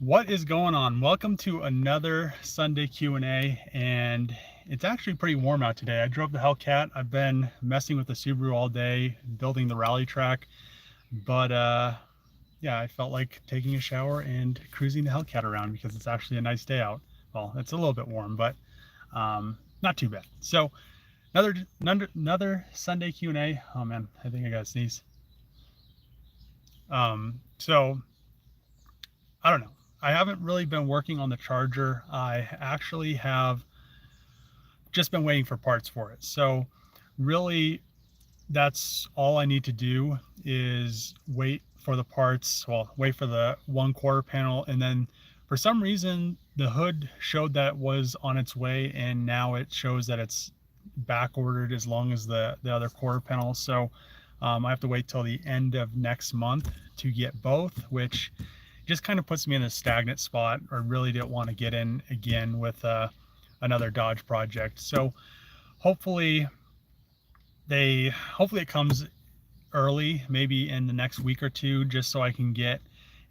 What is going on? Welcome to another Sunday Q&A, and it's actually pretty warm out today. I drove the Hellcat. I've been messing with the Subaru all day, building the rally track, but yeah, I felt like taking a shower and cruising the Hellcat around because it's actually a nice day out. Well, it's a little bit warm, but not too bad. So another Sunday Q&A. Oh man, I think I got to sneeze. So I don't know. I haven't really been working on the charger. I actually have just been waiting for parts for it. So really that's all I need to do is wait for the parts. Well, wait for the 1/4 panel. And then for some reason, the hood showed that was on its way. And now it shows that it's back ordered as long as the other quarter panel. So I have to wait till the end of next month to get both, which just kind of puts me in a stagnant spot. I really didn't want to get in again with another Dodge project. So hopefully it comes early, maybe in the next week or two, just so I can get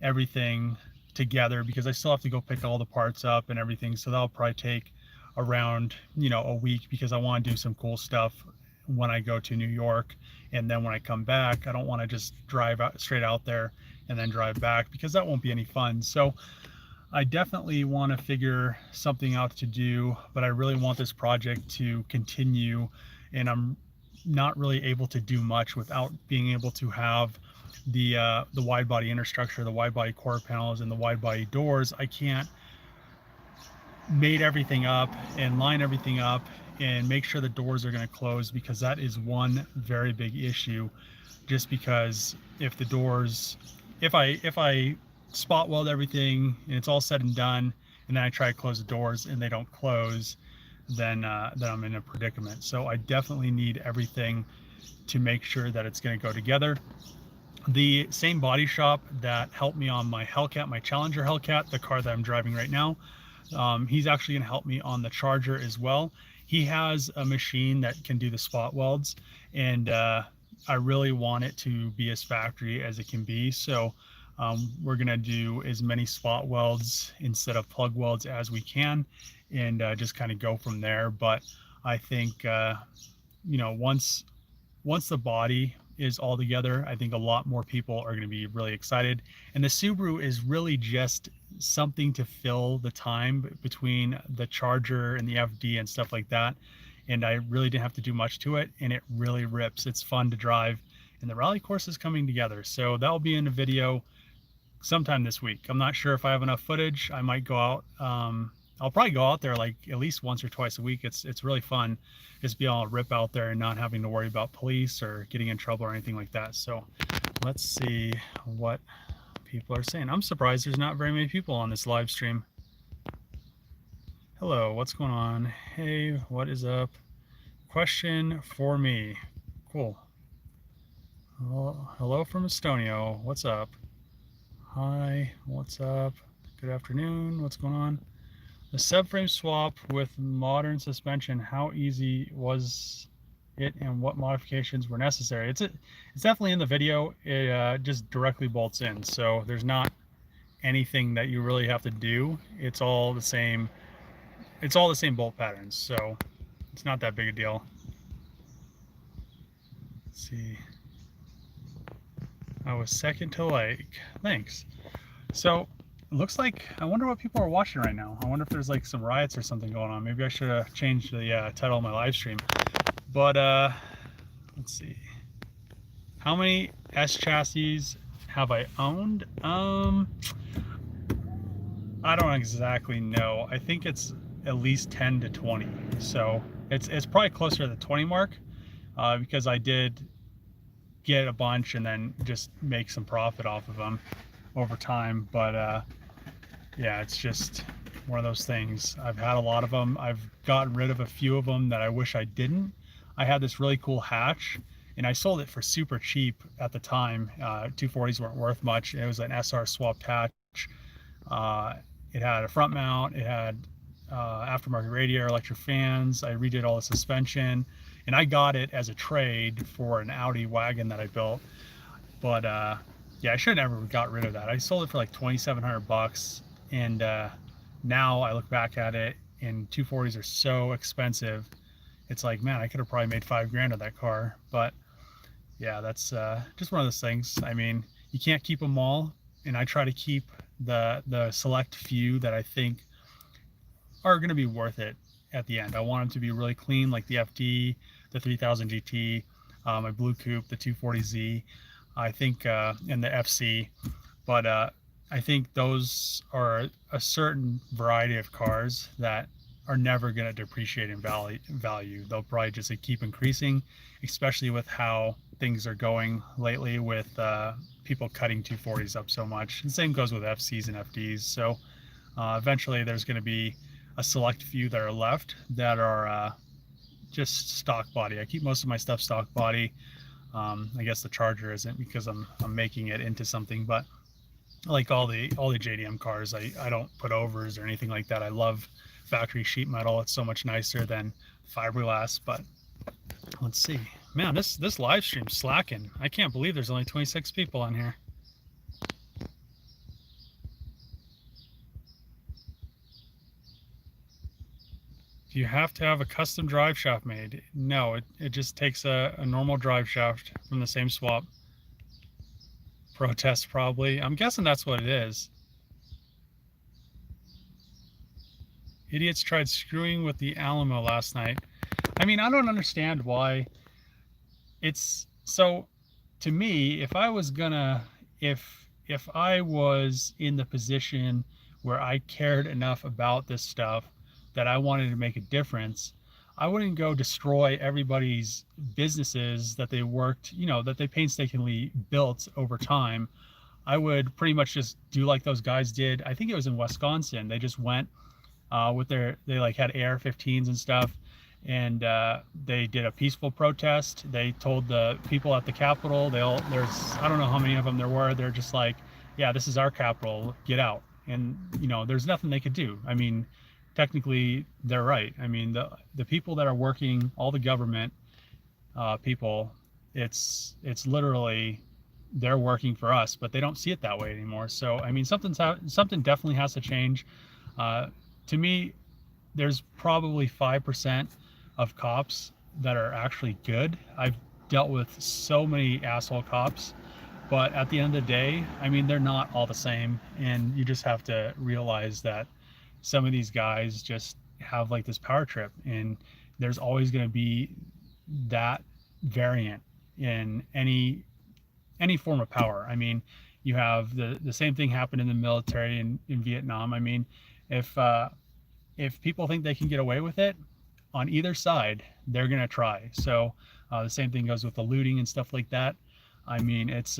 everything together, because I still have to go pick all the parts up and everything. So that'll probably take around, a week, because I want to do some cool stuff when I go to New York. And then when I come back, I don't want to just drive out straight out there and then drive back, because that won't be any fun. So I definitely want to figure something out to do, but I really want this project to continue, and I'm not really able to do much without being able to have the wide body infrastructure, the wide body quarter panels, and the wide body doors. I can't mate everything up and line everything up and make sure the doors are going to close, because that is one very big issue. Just because if the doors, if I spot weld everything and it's all said and done, and then I try to close the doors and they don't close, then I'm in a predicament. So I definitely need everything to make sure that it's going to go together. The same body shop that helped me on my Hellcat, my Challenger Hellcat, the car that I'm driving right now, he's actually going to help me on the Charger as well. He has a machine that can do the spot welds, and I really want it to be as factory as it can be. So we're going to do as many spot welds instead of plug welds as we can, and just kind of go from there. But I think once the body is all together, I think a lot more people are going to be really excited. And the Subaru is really just something to fill the time between the Charger and the FD and stuff like that. And I really didn't have to do much to it, and it really rips. It's fun to drive, and the rally course is coming together. So that'll be in a video sometime this week. I'm not sure if I have enough footage. I might go out. I'll probably go out there like at least once or twice a week. It's really fun just be able to rip out there and not having to worry about police or getting in trouble or anything like that. So let's see what people are saying. I'm surprised there's not very many people on this live stream. Hello, what's going on? Hey, what is up? Question for me. Cool. Well, hello from Estonia. What's up? Hi, what's up? Good afternoon. What's going on? The subframe swap with modern suspension, how easy was it, and what modifications were necessary? It's definitely in the video. It just directly bolts in, so there's not anything that you really have to do. It's all the same. It's all the same bolt patterns, so it's not that big a deal. Let's see. I was second to like. Thanks. So it looks like, I wonder what people are watching right now. I wonder if there's like some riots or something going on. Maybe I should have changed the title of my live stream. But let's see. How many S chassis have I owned? I don't exactly know. I think it's at least 10 to 20. So it's probably closer to the 20 mark, because I did get a bunch and then just make some profit off of them over time. But yeah, it's just one of those things. I've had a lot of them. I've gotten rid of a few of them that I wish I didn't. I had this really cool hatch, and I sold it for super cheap at the time. 240s weren't worth much. It was an SR swapped hatch. It had a front mount. It had aftermarket radiator, electric fans. I redid all the suspension, and I got it as a trade for an Audi wagon that I built. But yeah, I should have never got rid of that. I sold it for like 2,700 bucks And now I look back at it, and 240s are so expensive. It's like, man, I could have probably made $5 grand on that car. But yeah, that's just one of those things. I mean, you can't keep them all, and I try to keep the select few that I think are going to be worth it at the end. I want them to be really clean, like the FD, the 3000 GT, my Blue Coupe, the 240Z, I think, and the FC. But I think those are a certain variety of cars that are never going to depreciate in value. They'll probably just keep increasing, especially with how things are going lately with people cutting 240s up so much. And same goes with FCs and FDs. So eventually there's going to be a select few that are left that are just stock body. I keep most of my stuff stock body. I guess the Charger isn't, because I'm making it into something, but like all the JDM cars, I don't put overs or anything like that. I love factory sheet metal. It's so much nicer than fiberglass. But let's see, man, this live stream's slacking. I can't believe there's only 26 people on here. Do you have to have a custom drive shaft made? No, it just takes a normal drive shaft from the same swap. Protest, probably. I'm guessing that's what it is. Idiots tried screwing with the Alamo last night. I mean, I don't understand why. It's so, to me, if I was gonna, if I was in the position where I cared enough about this stuff that I wanted to make a difference, I wouldn't go destroy everybody's businesses that they worked, you know, that they painstakingly built over time. I would pretty much just do like those guys did. I think it was in Wisconsin. They just went with they like had AR-15s and stuff, and they did a peaceful protest. They told the people at the Capitol, there's, I don't know how many of them there were. They're just like, yeah, this is our Capitol, get out. And, you know, there's nothing they could do. I mean, technically they're right. I mean, the people that are working, all the government people, it's literally, they're working for us, but they don't see it that way anymore. So I mean, something definitely has to change. To me, there's probably 5% of cops that are actually good. I've dealt with so many asshole cops, but at the end of the day, I mean, they're not all the same, and you just have to realize that some of these guys just have like this power trip, and there's always going to be that variant in any form of power. I mean, you have the same thing happened in the military in Vietnam. I mean, if people think they can get away with it on either side, they're going to try. So the same thing goes with the looting and stuff like that. I mean, it's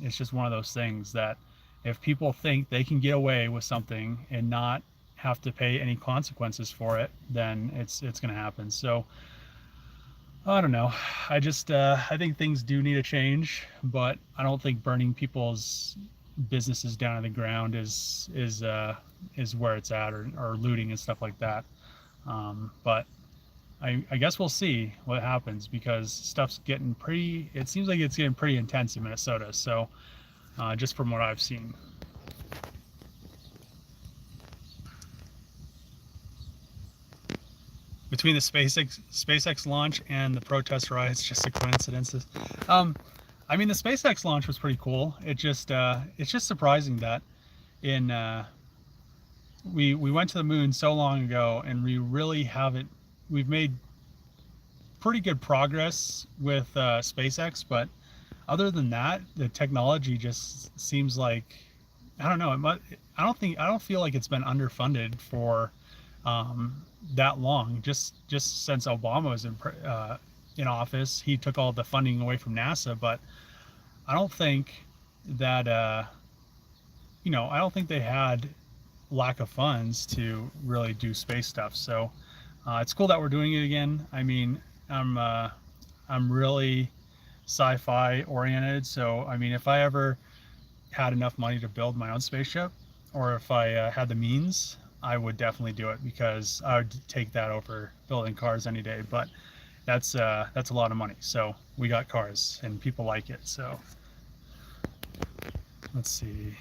just one of those things that if people think they can get away with something and not have to pay any consequences for it, then it's going to happen. So I don't know. I just I think things do need a change, but I don't think burning people's businesses down to the ground is where it's at, or looting and stuff like that. But I guess we'll see what happens, because stuff's getting pretty, it seems like it's getting pretty intense in Minnesota. So just from what I've seen. Between the SpaceX launch and the protest riots, just a coincidence. I mean, the SpaceX launch was pretty cool. It's just surprising that we went to the moon so long ago, and we really haven't. We've made pretty good progress with SpaceX, but other than that, the technology just seems like, I don't know. I don't feel like it's been underfunded for that long. Just since Obama was in office, he took all the funding away from NASA. But I don't think that I don't think they had lack of funds to really do space stuff. So it's cool that we're doing it again. I mean, I'm really sci-fi oriented. So I mean, if I ever had enough money to build my own spaceship, or if I had the means, I would definitely do it, because I would take that over building cars any day. But that's a lot of money. So we got cars and people like it. So let's see.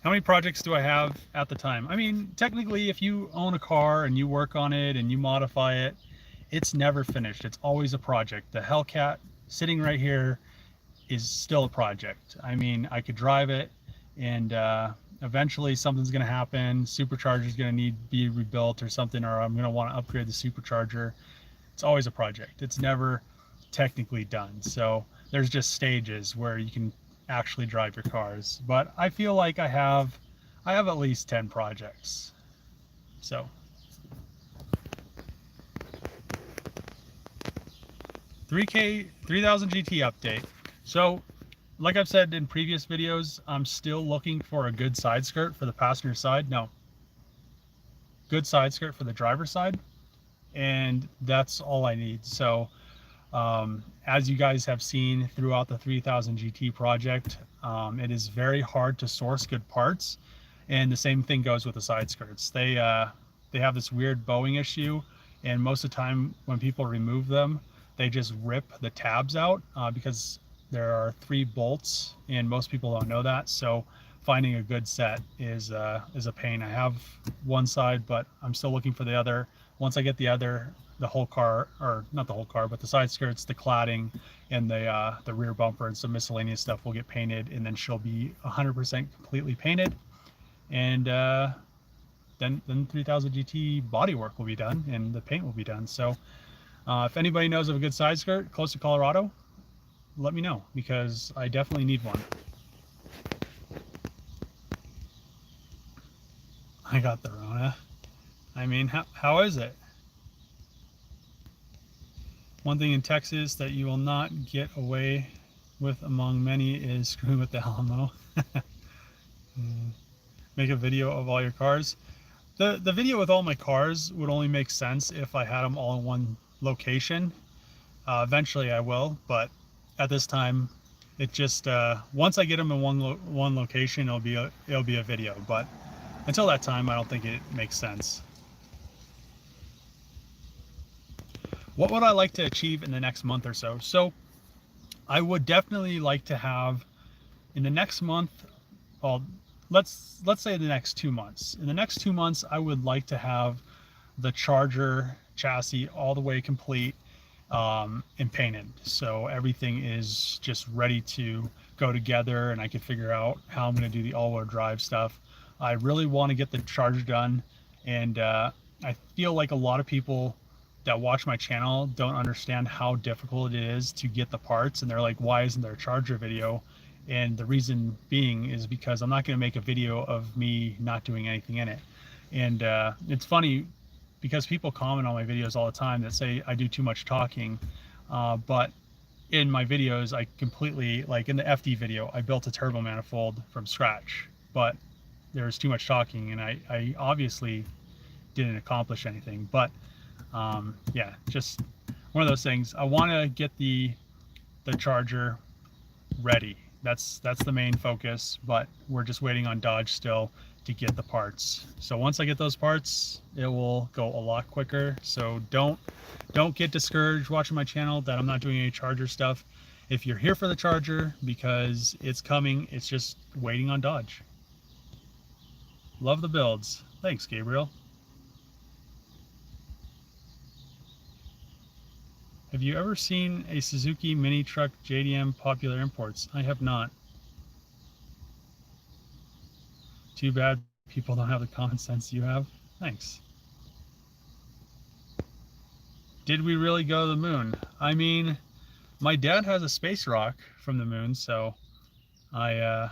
How many projects do I have at the time? I mean, technically, if you own a car and you work on it and you modify it, it's never finished. It's always a project. The Hellcat sitting right here is still a project. I mean, I could drive it and eventually something's going to happen. Supercharger is going to need to be rebuilt or something, or I'm going to want to upgrade the supercharger. It's always a project. It's never technically done. So there's just stages where you can actually drive your cars. But I feel like I have at least 10 projects. So 3000 GT update. So like I've said in previous videos, I'm still looking for a good side skirt for the passenger side. No, good side skirt for the driver's side. And that's all I need. So as you guys have seen throughout the 3000 GT project, it is very hard to source good parts. And the same thing goes with the side skirts. They have this weird bowing issue, and most of the time when people remove them, they just rip the tabs out because there are 3 bolts, and most people don't know that. So finding a good set is a pain. I have one side, but I'm still looking for the other. Once I get the other, the whole car, or not the whole car, but the side skirts, the cladding, and the rear bumper and some miscellaneous stuff will get painted, and then she'll be 100% completely painted. And then 3000 GT bodywork will be done and the paint will be done. So if anybody knows of a good side skirt close to Colorado, let me know, because I definitely need one. I got the Rona. I mean, how is it? One thing in Texas that you will not get away with among many is screwing with the Alamo. Make a video of all your cars. The video with all my cars would only make sense if I had them all in one location. Eventually I will, but at this time, it just once I get them in one location, it'll be a video. But until that time, I don't think it makes sense. What would I like to achieve in the next month or so? So I would definitely like to have in the next month, well, let's say the next 2 months. In the next 2 months, I would like to have the Charger chassis all the way complete and painted. So everything is just ready to go together, and I can figure out how I'm going to do the all-wheel drive stuff. I really want to get the Charger done, and I feel like a lot of people that watch my channel don't understand how difficult it is to get the parts, and they're like, why isn't there a Charger video? And the reason being is because I'm not going to make a video of me not doing anything in it. And it's funny because people comment on my videos all the time that say I do too much talking, but in my videos I completely, like in the FD video, I built a turbo manifold from scratch, but there was too much talking and I obviously didn't accomplish anything. But yeah, just one of those things. I want to get the Charger ready. That's the main focus, but we're just waiting on Dodge still to get the parts. So once I get those parts, it will go a lot quicker. So don't get discouraged watching my channel that I'm not doing any Charger stuff. If you're here for the Charger, because it's coming, it's just waiting on Dodge. Love the builds. Thanks, Gabriel. Have you ever seen a Suzuki mini truck JDM Popular Imports? I have not. Too bad people don't have the common sense you have. Thanks. Did we really go to the moon? I mean, my dad has a space rock from the moon, so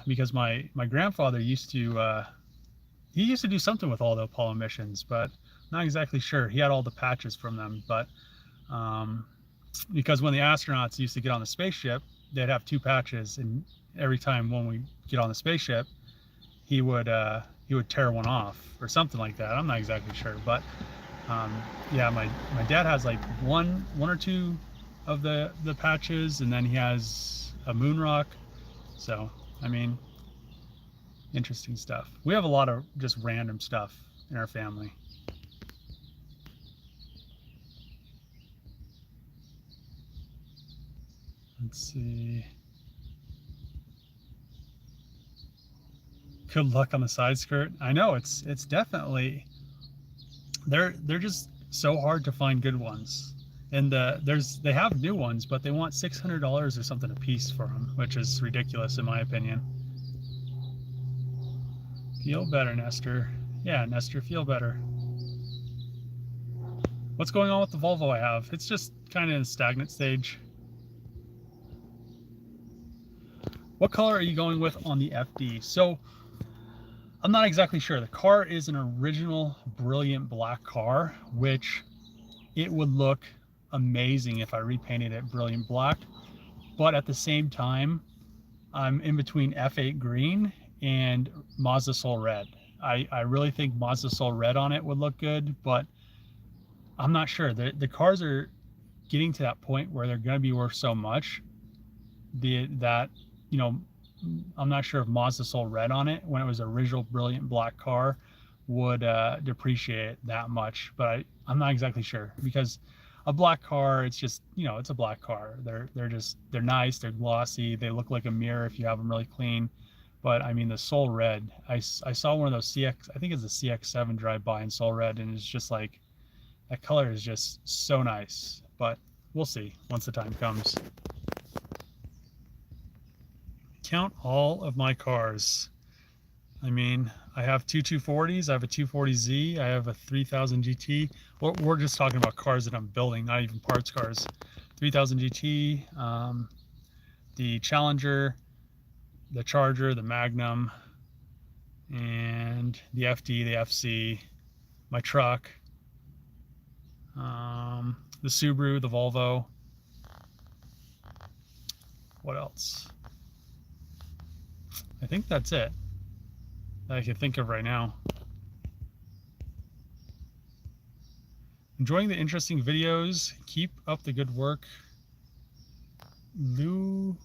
because my grandfather used to he used to do something with all the Apollo missions, but not exactly sure. He had all the patches from them, but because when the astronauts used to get on the spaceship, they'd have 2 patches, and every time when we get on the spaceship, he would tear one off or something like that. I'm not exactly sure, but yeah, my dad has like one or 2 of the patches, and then he has a moon rock. So I mean, interesting stuff. We have a lot of just random stuff in our family. Let's see. Good luck on the side skirt. I know it's definitely, they're just so hard to find good ones. And they have new ones, but they want $600 or something a piece for them, which is ridiculous in my opinion. Feel better, Nestor. Yeah, Nestor, feel better. What's going on with the Volvo I have? It's just kind of in a stagnant stage. What color are you going with on the FD? So I'm not exactly sure. The car is an original brilliant black car, which it would look amazing if I repainted it brilliant black. But at the same time, I'm in between F8 green and Mazda Soul red. I really think Mazda Soul red on it would look good, but I'm not sure. The cars are getting to that point where they're going to be worth so much that, you know, I'm not sure if Mazda Soul red on it when it was an original brilliant black car would depreciate that much, but I'm not exactly sure, because a black car, it's just, you know, it's a black car. They're nice, they're glossy, they look like a mirror if you have them really clean. But I mean, the Soul red, I saw one of those CX, I think it's a CX7 drive by in Soul red, and it's just like, that color is just so nice. But we'll see once the time comes. Count all of my cars. I mean, I have two 240s, I have a 240Z, I have a 3000 GT. We're just talking about cars that I'm building, not even parts cars. 3000 GT, the Challenger, the Charger, the Magnum, and the FD, the FC, my truck, the Subaru, the Volvo. What else? I think that's it that I can think of right now. Enjoying the interesting videos. Keep up the good work. Lewin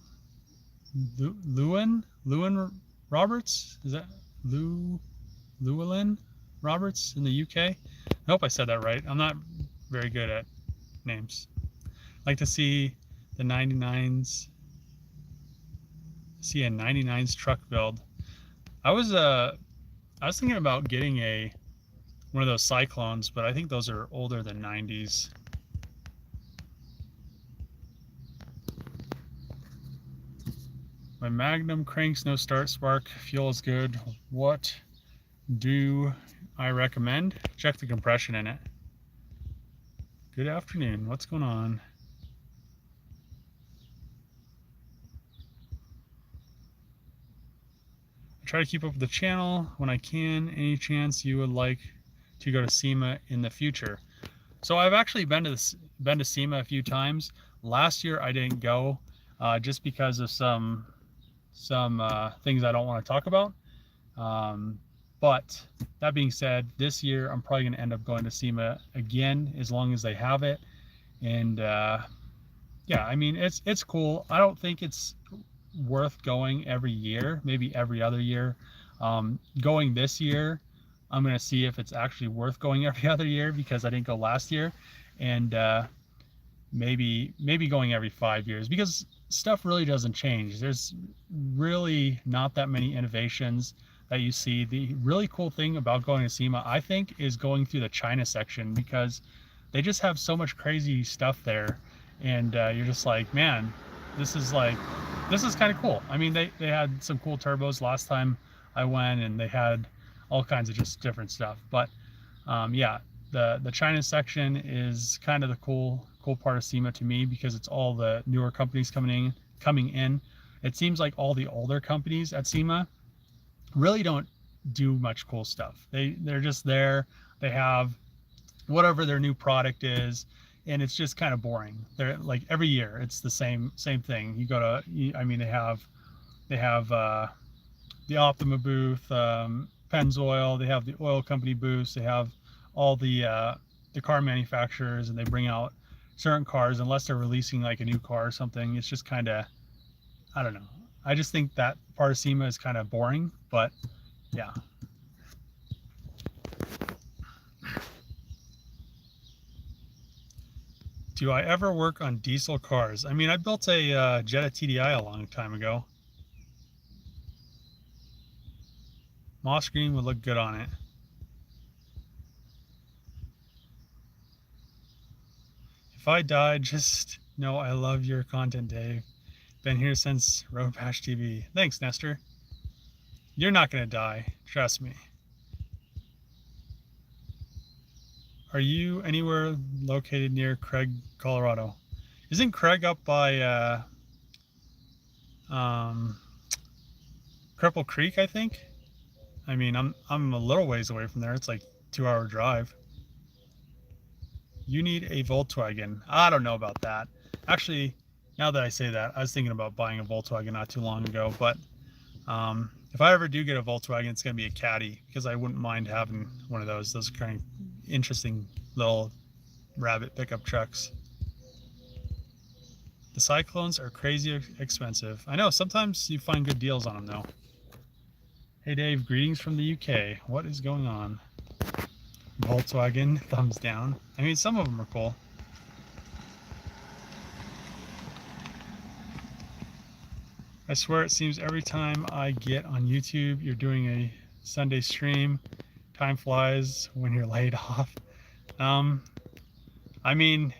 Roberts? Is that Llewellyn Roberts in the UK? I hope I said that right. I'm not very good at names. I'd like to see the 99s. See a 99s truck build. I was thinking about getting one of those Cyclones, but I think those are older than 90s. My Magnum cranks no start spark. Fuel is good. What do I recommend? Check the compression in it. Good afternoon. What's going on? Try to keep up with the channel when I can. Any chance you would like to go to SEMA in the future? So I've actually been to SEMA a few times. Last year I didn't go just because of some things I don't want to talk about. But that being said, this year I'm probably going to end up going to SEMA again as long as they have it. And yeah, I mean, it's cool. I don't think it's worth going every year, maybe every other year. Going this year, I'm going to see if it's actually worth going every other year, because I didn't go last year. And maybe going every 5 years, because stuff really doesn't change. There's really not that many innovations that you see. The really cool thing about going to SEMA, I think, is going through the China section, because they just have so much crazy stuff there, and you're just like, man, this is kind of cool. I mean, they had some cool turbos last time I went, and they had all kinds of just different stuff. But yeah, the China section is kind of the cool part of SEMA to me, because it's all the newer companies coming in. It seems like all the older companies at SEMA really don't do much cool stuff. They're just there. They have whatever their new product is, and it's just kind of boring. They're like, every year it's the same thing. You go to, I mean, they have the Optima booth, Pennzoil. They have the oil company booths. They have all the car manufacturers, and they bring out certain cars unless they're releasing like a new car or something. It's just kind of, I don't know. I just think that part of SEMA is kind of boring, but yeah. Do I ever work on diesel cars? I mean, I built a Jetta TDI a long time ago. Moss green would look good on it. If I die, just know I love your content, Dave. Been here since Road Bash TV. Thanks, Nestor. You're not gonna die, trust me. Are you anywhere located near Craig, Colorado? Isn't Craig up by Cripple Creek, I think? I mean, I'm a little ways away from there. It's like 2-hour drive. You need a Volkswagen. I don't know about that. Actually, now that I say that, I was thinking about buying a Volkswagen not too long ago, but if I ever do get a Volkswagen, it's going to be a Caddy, because I wouldn't mind having one of those. Those are kind of interesting little rabbit pickup trucks. The Cyclones are crazy expensive. I know, sometimes you find good deals on them though. Hey Dave, greetings from the UK. What is going on? Volkswagen, thumbs down. I mean, some of them are cool. I swear it seems every time I get on YouTube, you're doing a Sunday stream. Time flies when you're laid off. I mean,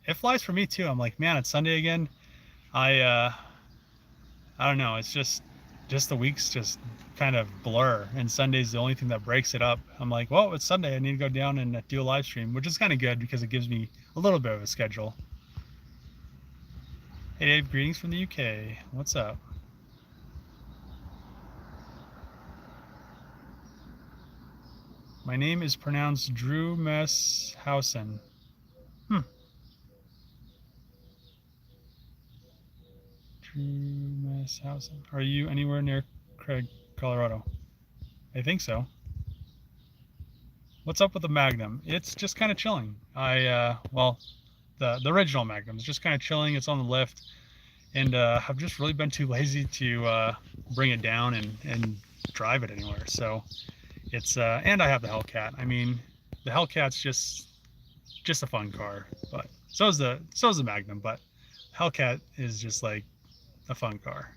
it flies for me too. I'm like, man, it's Sunday again. I don't know. It's just the weeks just kind of blur, and Sunday's the only thing that breaks it up. I'm like, well, it's Sunday. I need to go down and do a live stream, which is kind of good because it gives me a little bit of a schedule. Hey Dave, greetings from the UK. What's up? My name is pronounced Drew Messhausen. Drew Messhausen. Are you anywhere near Craig, Colorado? I think so. What's up with the Magnum? It's just kind of chilling. Well, the original Magnum is just kind of chilling. It's on the lift, and I've just really been too lazy to bring it down and drive it anywhere. So it's and I have the Hellcat. I mean, the Hellcat's just a fun car, but so is the Magnum. But Hellcat is just like a fun car.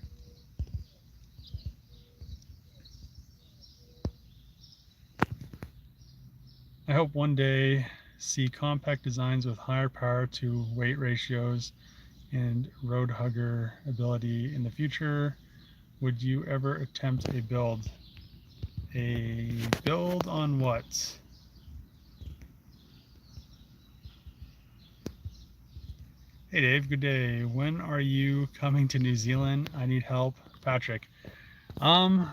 I hope one day see compact designs with higher power to weight ratios and road hugger ability in the future. Would you ever attempt a build? A build on what? Hey Dave, good day. When are you coming to New Zealand? I need help. Patrick. I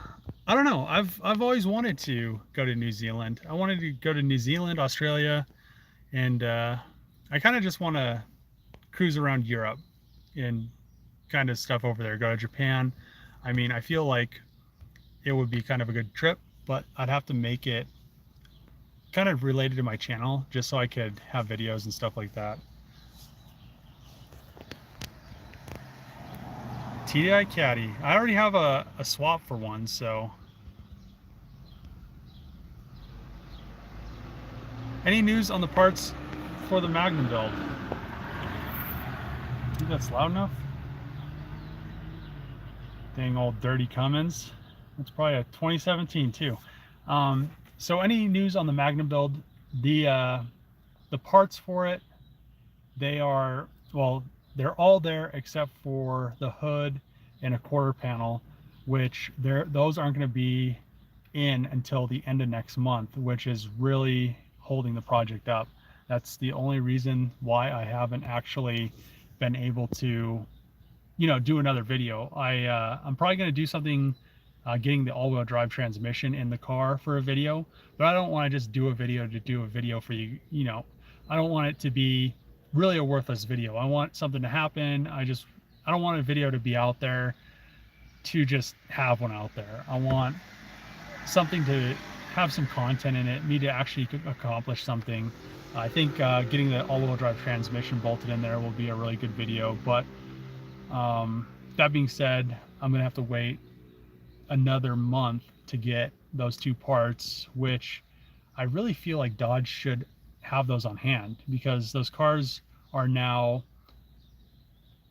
don't know. I've always wanted to go to New Zealand. I wanted to go to New Zealand, Australia, and I kind of just want to cruise around Europe and kind of stuff over there. Go to Japan. I mean, I feel like it would be kind of a good trip, but I'd have to make it kind of related to my channel just so I could have videos and stuff like that. TDI Caddy. I already have a swap for one, so. Any news on the parts for the Magnum build? I think that's loud enough. Dang old dirty Cummins. It's probably a 2017 too. So any news on the Magnum build? The parts for it, they are, well, they're all there except for the hood and a quarter panel, which those aren't going to be in until the end of next month, which is really holding the project up. That's the only reason why I haven't actually been able to, you know, do another video. I'm probably going to do something getting the all-wheel drive transmission in the car for a video, but I don't want to just do a video to do a video for you. You know, I don't want it to be really a worthless video. I want something to happen. I don't want a video to be out there to just have one out there. I want something to have some content in it, me to actually accomplish something. I think getting the all-wheel drive transmission bolted in there will be a really good video, but that being said, I'm gonna have to wait another month to get those two parts, which I really feel like Dodge should have those on hand, because those cars are now,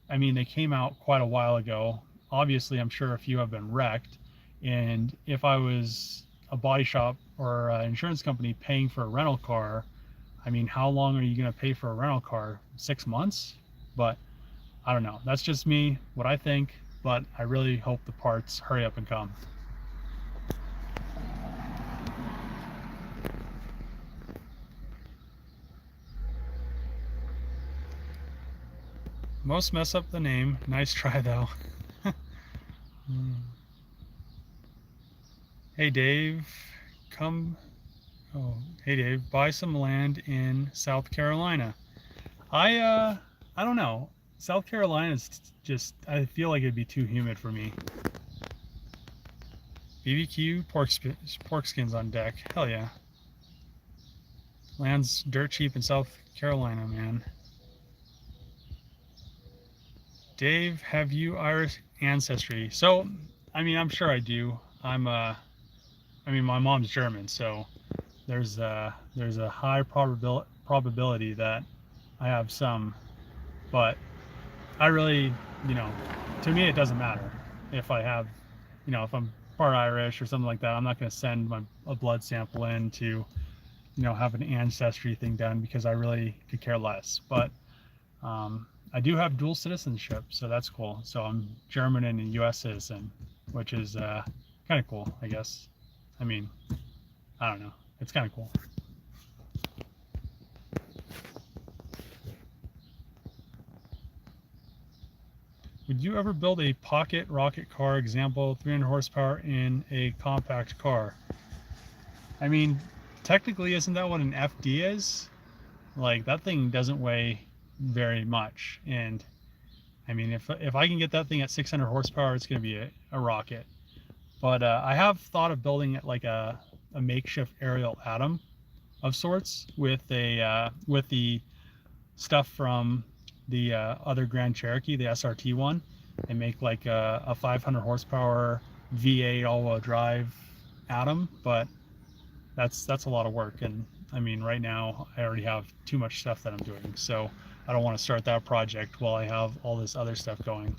I mean, they came out quite a while ago. Obviously, I'm sure a few have been wrecked, And if I was a body shop or an insurance company paying for a rental car, I mean, how long are you going to pay for a rental car? 6 months? But I don't know. That's just me, what I think, but I really hope the parts hurry up and come. Most mess up the name. Nice try though. Hey Dave, come. Oh, hey Dave, buy some land in South Carolina. I don't know. South Carolina is just, I feel like it'd be too humid for me. BBQ, pork skins on deck. Hell yeah. Land's dirt cheap in South Carolina, man. Dave, have you Irish ancestry? So, I mean, I'm sure I do. I mean, my mom's German, so there's a high probability that I have some, but I really, you know, to me it doesn't matter if I have, you know, if I'm part Irish or something like that. I'm not going to send a blood sample in to, you know, have an ancestry thing done because I really could care less. But I do have dual citizenship, so that's cool. So I'm German and a U.S. citizen, which is kind of cool, I guess. I mean, I don't know. It's kind of cool. Would you ever build a pocket rocket car, example, 300 horsepower in a compact car? I mean, technically, isn't that what an FD is? Like, that thing doesn't weigh very much. And, I mean, if I can get that thing at 600 horsepower, it's going to be a rocket. But I have thought of building it like a makeshift aerial atom of sorts with the stuff from the other Grand Cherokee, the SRT one, and make like a 500 horsepower V8 all-wheel drive atom. But that's a lot of work, and I mean, right now I already have too much stuff that I'm doing, so I don't want to start that project while I have all this other stuff going.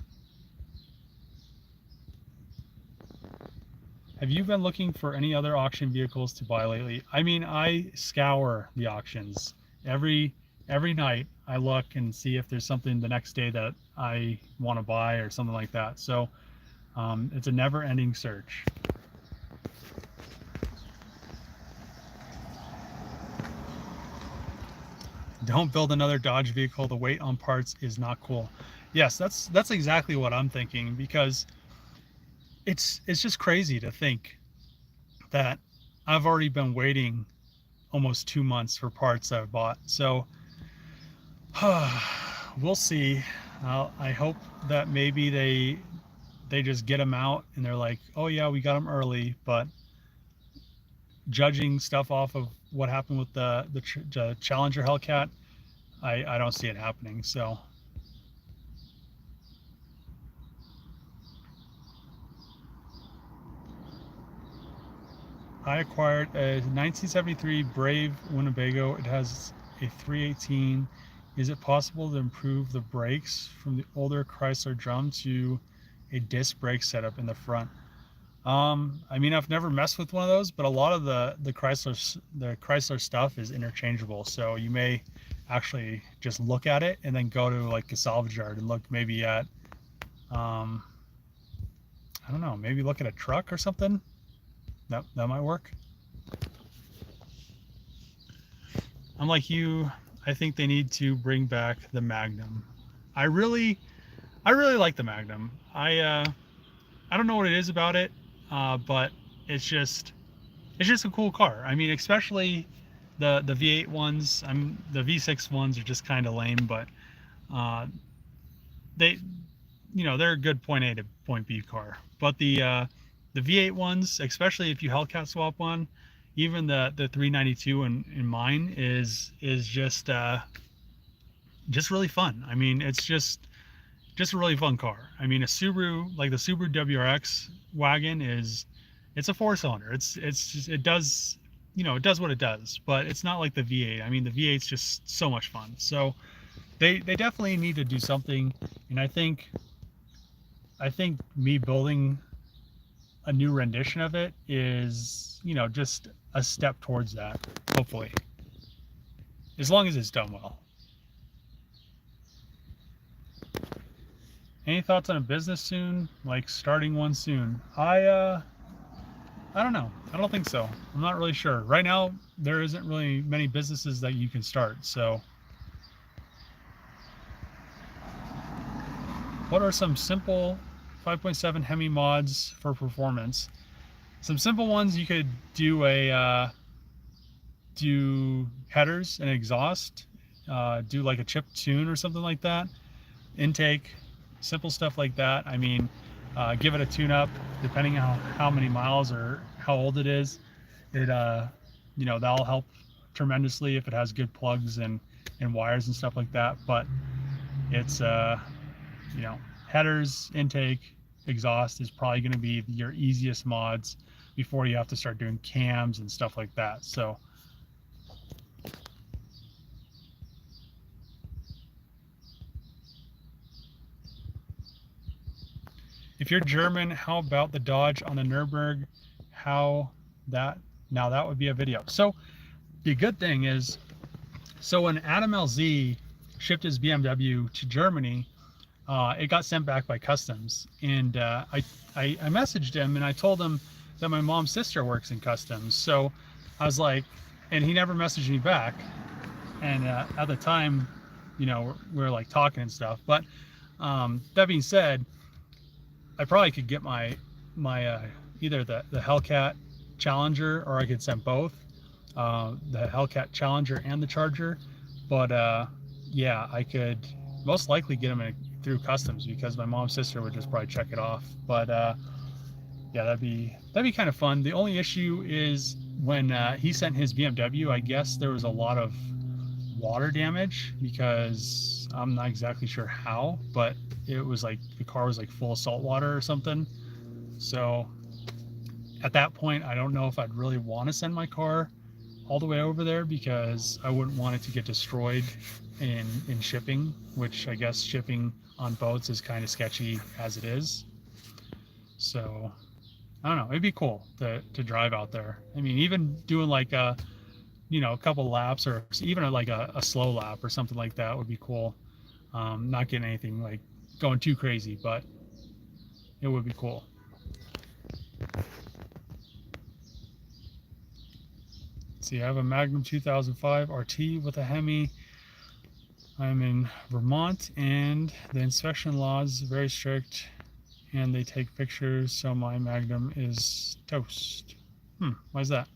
Have you been looking for any other auction vehicles to buy lately? I mean, I scour the auctions every night. I look and see if there's something the next day that I want to buy or something like that. So it's a never-ending search. Don't build another Dodge vehicle. The weight on parts is not cool. Yes, that's exactly what I'm thinking, because it's just crazy to think that I've already been waiting almost 2 months for parts I've bought. So we'll see. I hope that maybe they just get them out and they're like, oh yeah, we got them early. But judging stuff off of what happened with the Challenger Hellcat, I don't see it happening. So I acquired a 1973 Brave Winnebago. It has a 318. Is it possible to improve the brakes from the older Chrysler drum to a disc brake setup in the front? I mean, I've never messed with one of those, but a lot of the Chrysler stuff is interchangeable. So you may actually just look at it and then go to like a salvage yard and look maybe at, I don't know, maybe look at a truck or something. That might work. I'm like you. I think they need to bring back the Magnum. I really like the Magnum. I don't know what it is about it, but it's just a cool car. I mean, especially the V8 ones. The V6 ones are just kind of lame, but they, you know, they're a good point A to point B car. But the V8 ones, especially if you Hellcat swap one, even the 392 in mine is just really fun. I mean, it's just a really fun car. I mean, a Subaru, like the Subaru WRX wagon, it's a 4-cylinder. It does, you know, it does what it does, but it's not like the V8. I mean, the V8's just so much fun. So they definitely need to do something, and I think me building a new rendition of it is, you know, just a step towards that, hopefully, as long as it's done well. Any thoughts on a business soon? Like starting one soon? I don't know. I don't think so. I'm not really sure. Right now, there isn't really many businesses that you can start. So, what are some simple 5.7 Hemi mods for performance? Some simple ones, you could do do headers and exhaust, do like a chip tune or something like that. Intake, simple stuff like that. I mean, give it a tune up depending on how many miles or how old it is. It you know, that'll help tremendously if it has good plugs and wires and stuff like that. But it's you know, headers, intake, exhaust is probably going to be your easiest mods before you have to start doing cams and stuff like that. So if you're German, how about the Dodge on the Nürburgring? How that, now that would be a video. So the good thing is, so when Adam LZ shipped his BMW to Germany, it got sent back by customs, and I messaged him and I told him that my mom's sister works in customs. So I was like, and he never messaged me back. And at the time, you know, we were like talking and stuff. But that being said, I probably could get my either the Hellcat Challenger, or I could send both, the Hellcat Challenger and the Charger. But yeah, I could most likely get them through customs, because my mom's sister would just probably check it off. But yeah, that'd be kind of fun. The only issue is when he sent his BMW, I guess there was a lot of water damage, because I'm not exactly sure how, but it was like the car was like full of salt water or something. So at that point, I don't know if I'd really want to send my car all the way over there, because I wouldn't want it to get destroyed in shipping, which I guess shipping on boats is kind of sketchy as it is. So I don't know, it'd be cool to drive out there. I mean, even doing like a, you know, a couple laps, or even like a slow lap or something like that would be cool. Not getting anything like going too crazy, but it would be cool. Let's see, I have a Magnum 2005 RT with a Hemi. I'm in Vermont, and the inspection laws are very strict, and they take pictures, so my Magnum is toast. Why is that?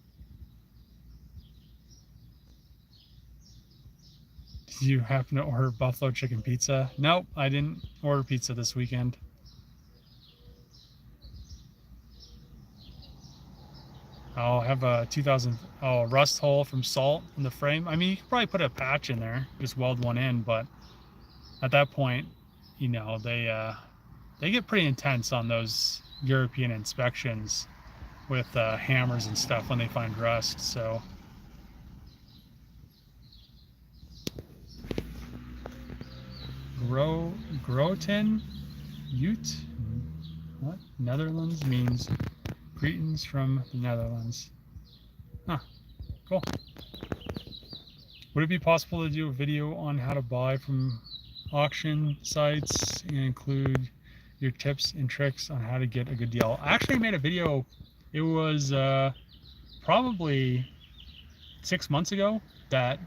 Did you happen to order buffalo chicken pizza? Nope, I didn't order pizza this weekend. I'll have a 2000 rust hole from salt in the frame. I mean, you could probably put a patch in there, just weld one in, but at that point, you know, they get pretty intense on those European inspections with hammers and stuff when they find rust. So Groten Ute, what? Netherlands means greetings from the Netherlands. Huh, cool. Would it be possible to do a video on how to buy from auction sites and include your tips and tricks on how to get a good deal? I actually made a video, it was probably 6 months ago, that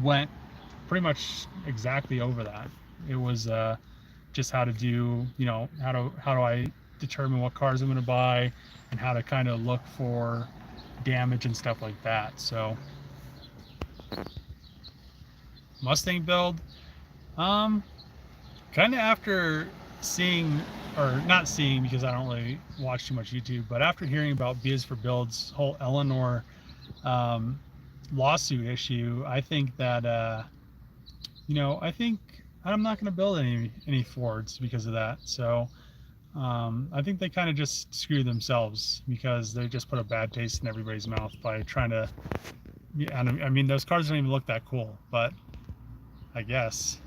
went pretty much exactly over that. It was just how to do, you know, how do I determine what cars I'm going to buy, and how to kind of look for damage and stuff like that. So Mustang build, kind of after seeing, or not seeing because I don't really watch too much YouTube, but after hearing about Biz for Build's whole Eleanor lawsuit issue, I think that you know, I think I'm not going to build any Fords because of that. So I think they kind of just screw themselves, because they just put a bad taste in everybody's mouth by trying to, yeah, I mean, those cars don't even look that cool, but I guess.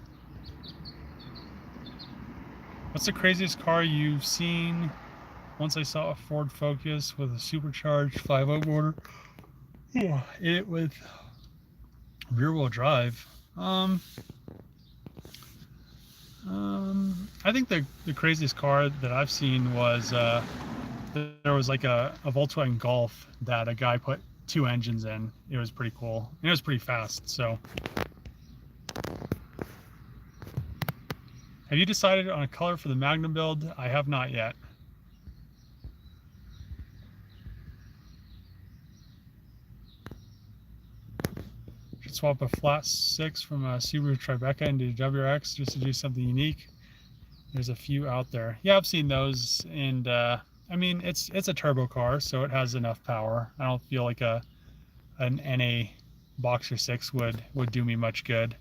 What's the craziest car you've seen once I saw a Ford Focus with a supercharged 5.0 motor, it with rear-wheel drive. I think the craziest car that I've seen was there was like a Volkswagen Golf that a guy put 2 engines in. It was pretty cool. And it was pretty fast. So, have you decided on a color for the Magnum build? I have not yet. Should swap a flat 6 from a Subaru Tribeca into WRX just to do something unique. There's a few out there. Yeah, I've seen those, and I mean it's a turbo car, so it has enough power. I don't feel like an NA Boxer 6 would do me much good.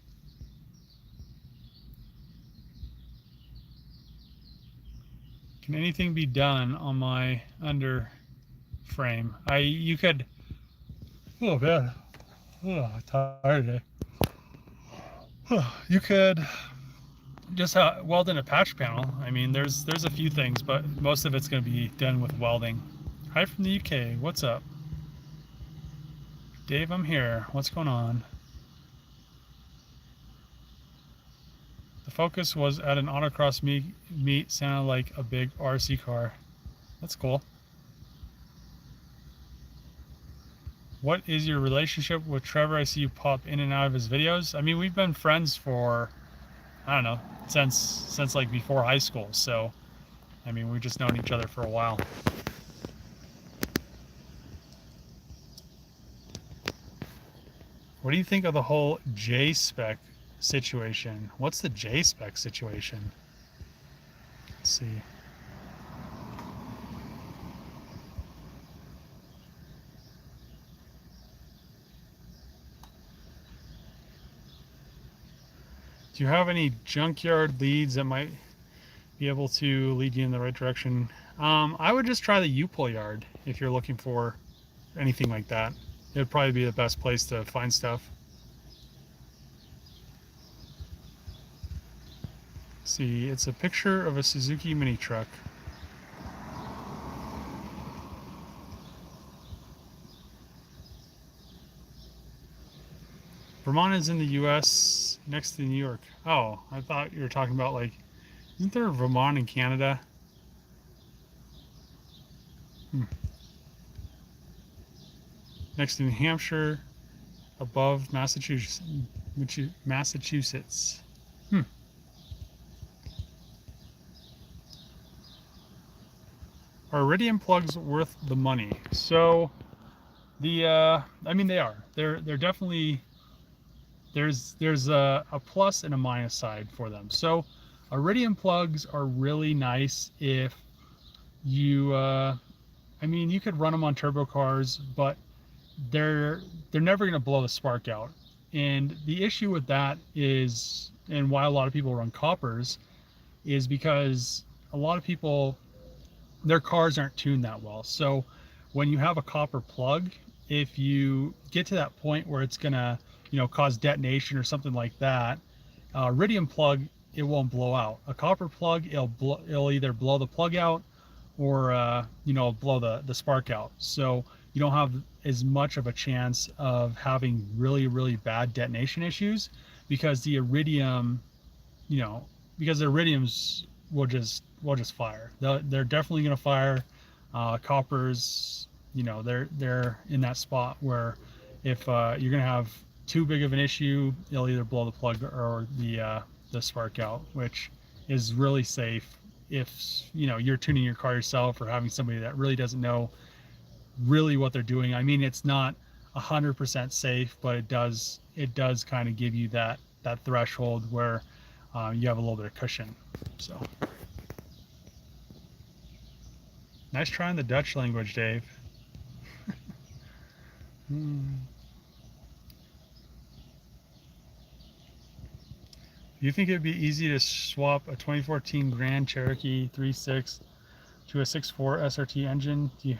Can anything be done on my under frame? You could. Oh man, oh, I'm tired today. You could just weld in a patch panel. I mean, there's a few things, but most of it's going to be done with welding. Hi from the UK. What's up, Dave? I'm here. What's going on? The Focus was at an autocross meet. Sounded like a big RC car. That's cool. What is your relationship with Trevor? I see you pop in and out of his videos. I mean, we've been friends for, I don't know, since like before high school. So, I mean, we've just known each other for a while. What do you think of the whole J-spec situation? What's the J-spec situation? Let's see. Do you have any junkyard leads that might be able to lead you in the right direction? I would just try the U-pull yard if you're looking for anything like that. It would probably be the best place to find stuff. Let's see, it's a picture of a Suzuki mini truck. Vermont is in the US next to New York. Oh, I thought you were talking about, like, isn't there a Vermont in Canada? Next to New Hampshire, above Massachusetts. Are iridium plugs worth the money? So I mean, they are. They're definitely, there's a plus and a minus side for them. So iridium plugs are really nice if you I mean, you could run them on turbo cars, but they're never going to blow the spark out. And the issue with that is, and why a lot of people run coppers, is because a lot of people, their cars aren't tuned that well. So when you have a copper plug, if you get to that point where it's gonna, cause detonation or something like that, iridium plug, it won't blow out. A copper plug, it'll either blow the plug out or blow the spark out. So you don't have as much of a chance of having really, really bad detonation issues, because the iridium, because the iridiums will just fire. They're definitely going to fire. Coppers, they're in that spot where if you're going to have too big of an issue, it'll either blow the plug or the spark out, which is really safe if you're tuning your car yourself or having somebody that really doesn't know really what they're doing. I mean, it's not 100% safe, but it does kind of give you that threshold where you have a little bit of cushion. So nice trying the Dutch language, Dave. Do you think it'd be easy to swap a 2014 Grand Cherokee 3.6 to a 6.4 SRT engine? Do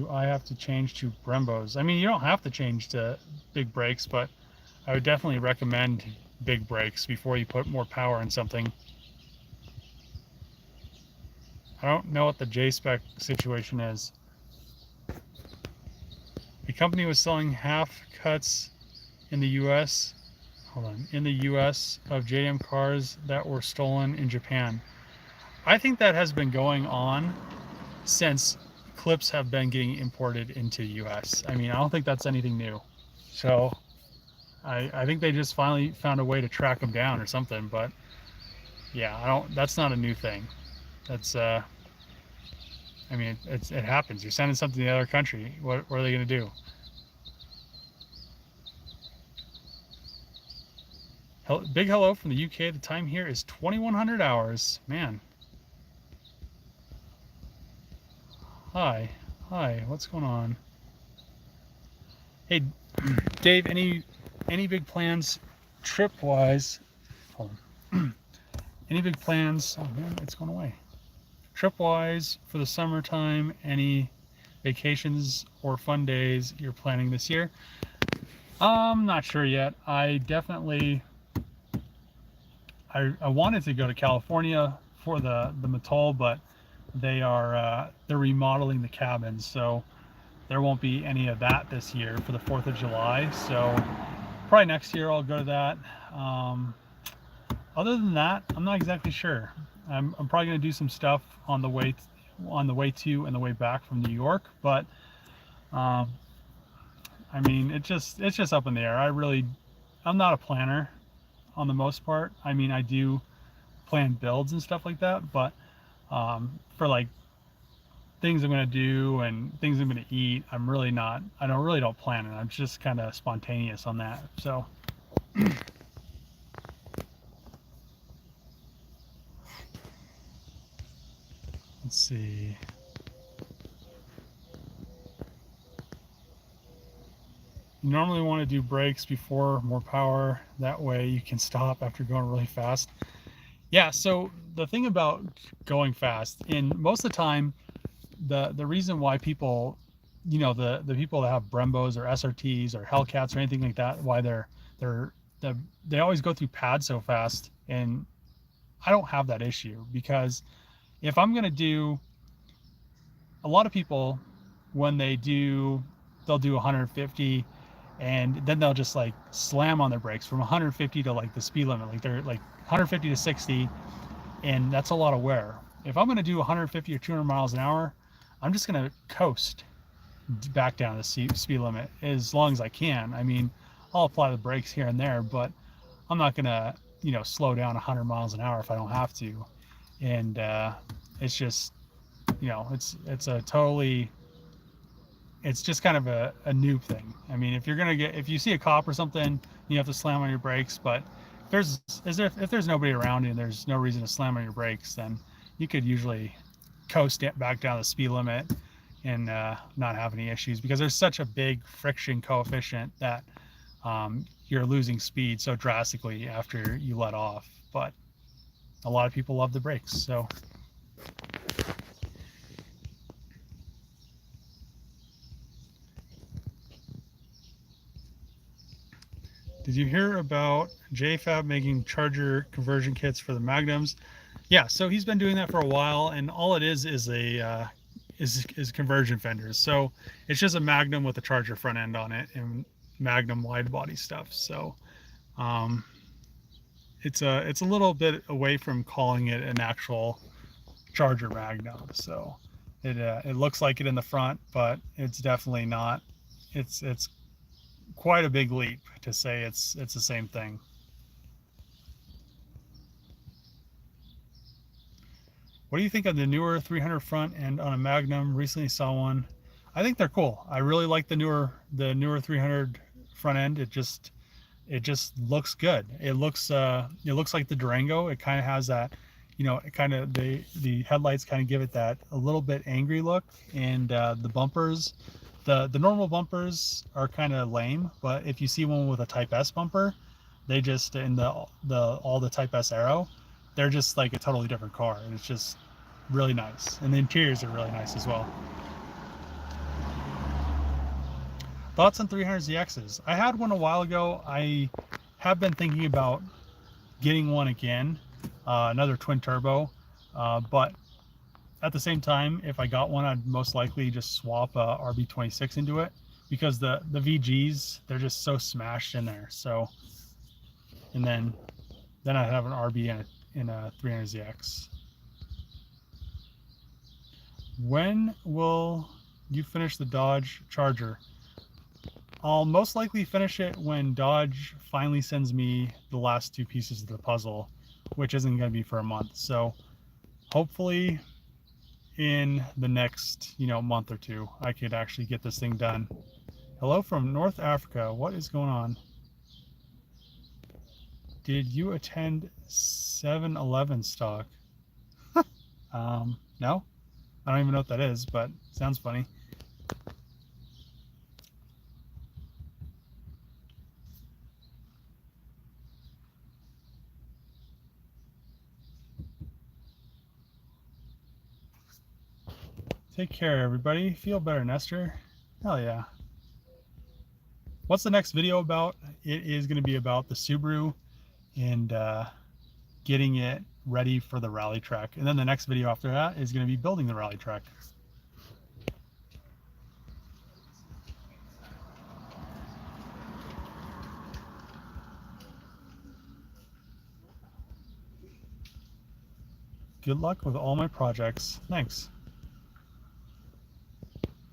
I have to change to Brembos? I mean, you don't have to change to big brakes, but I would definitely recommend big brakes before you put more power in something. I don't know what the J-spec situation is. The company was selling half cuts in the U.S. Hold on, in the U.S. of JDM cars that were stolen in Japan. I think that has been going on since clips have been getting imported into the U.S. I mean, I don't think that's anything new. So I think they just finally found a way to track them down or something. But yeah, that's not a new thing. That's I mean, it happens. You're sending something to the other country. What are they going to do? Big hello from the UK. The time here is 2100 hours. Man. Hi. What's going on? Hey, Dave, any big plans trip-wise? Hold on. Any big plans? Oh man, it's going away. Trip-wise for the summertime, any vacations or fun days you're planning this year? Not sure yet. I definitely I wanted to go to California for the Matol, but they're remodeling the cabins, so there won't be any of that this year for the 4th of July. So probably next year I'll go to that. Other than that, I'm not exactly sure. I'm probably going to do some stuff on the way to and the way back from New York, but I mean, it's just up in the air. I'm not a planner on the most part. I mean, I do plan builds and stuff like that, but for like things I'm going to do and things I'm going to eat, I'm really not. I don't plan it. I'm just kind of spontaneous on that. So. Let's see. You normally want to do brakes before more power. That way you can stop after going really fast. Yeah, so the thing about going fast, and most of the time, the reason why people, you know, the people that have Brembos or SRTs or Hellcats or anything like that, why they always go through pads so fast, and I don't have that issue, because if I'm gonna do, a lot of people, when they'll do 150, and then they'll just like slam on their brakes from 150 to like the speed limit, like they're like 150 to 60, and that's a lot of wear. If I'm going to do 150 or 200 miles an hour, I'm just going to coast back down the speed limit as long as I can. I mean, I'll apply the brakes here and there, but I'm not going to, you know, slow down 100 miles an hour if I don't have to. And it's just, you know, it's just kind of a noob thing. I mean, if you see a cop or something, you have to slam on your brakes. But if there's nobody around you and there's no reason to slam on your brakes, then you could usually coast back down the speed limit and not have any issues, because there's such a big friction coefficient that you're losing speed so drastically after you let off. But a lot of people love the brakes, so. Did you hear about JFab making charger conversion kits for the Magnums? Yeah, so he's been doing that for a while, and all it is conversion fenders. So it's just a Magnum with a charger front end on it and Magnum wide body stuff. So it's a little bit away from calling it an actual charger Magnum. So it looks like it in the front, but it's definitely not. It's quite a big leap to say it's the same thing. What do you think of the newer 300 front end on a Magnum? Recently saw one. I think they're cool. I really like the newer 300 front end. It just looks good. It looks like the Durango. It kind of has that, you know, it kind of, the headlights kind of give it that a little bit angry look, and the bumpers. The normal bumpers are kind of lame, but if you see one with a Type S bumper, they just, in all the Type S Aero, they're just like a totally different car, and it's just really nice. And the interiors are really nice as well. Thoughts on 300ZXs? I had one a while ago. I have been thinking about getting one again, another twin turbo, but at the same time, if I got one, I'd most likely just swap a RB26 into it, because the VGs, they're just so smashed in there. So, and then I'd have an RB in a 300ZX. When will you finish the Dodge Charger? I'll most likely finish it when Dodge finally sends me the last 2 pieces of the puzzle, which isn't going to be for a month. So hopefully in the next, month or 2, I could actually get this thing done. Hello from North Africa. What is going on? Did you attend 7-Eleven stock? No, I don't even know what that is, but sounds funny. Take care, everybody. Feel better, Nestor. Hell yeah. What's the next video about? It is going to be about the Subaru and getting it ready for the rally track. And then the next video after that is going to be building the rally track. Good luck with all my projects. Thanks.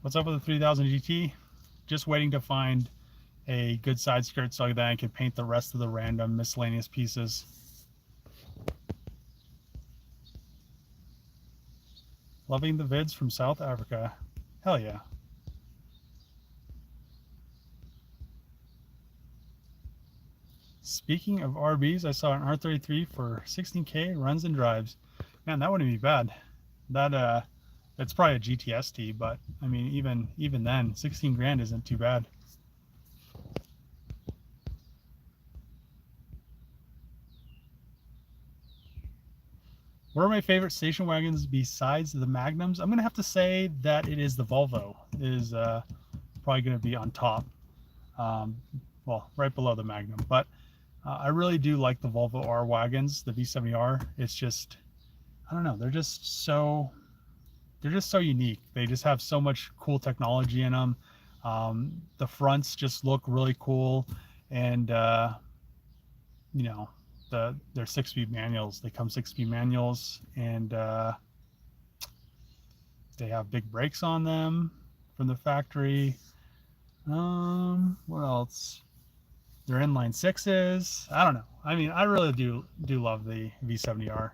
What's up with the 3000 GT? Just waiting to find a good side skirt so that I can paint the rest of the random miscellaneous pieces. Loving the vids from South Africa. Hell yeah. Speaking of RBs, I saw an R33 for 16K runs and drives. Man, that wouldn't be bad. That it's probably a GTST, but I mean, even then, 16 grand isn't too bad. What are my favorite station wagons besides the Magnums? I'm gonna have to say that it is the Volvo. It is probably gonna be on top. Well, right below the Magnum. But I really do like the Volvo R wagons, the V70R. It's just, I don't know, they're just so unique. They just have so much cool technology in them. The fronts just look really cool, and you know, they're 6-speed manuals. They come 6-speed manuals, and they have big brakes on them from the factory. What else? They're inline 6s. I don't know. I mean, I really do love the V70R.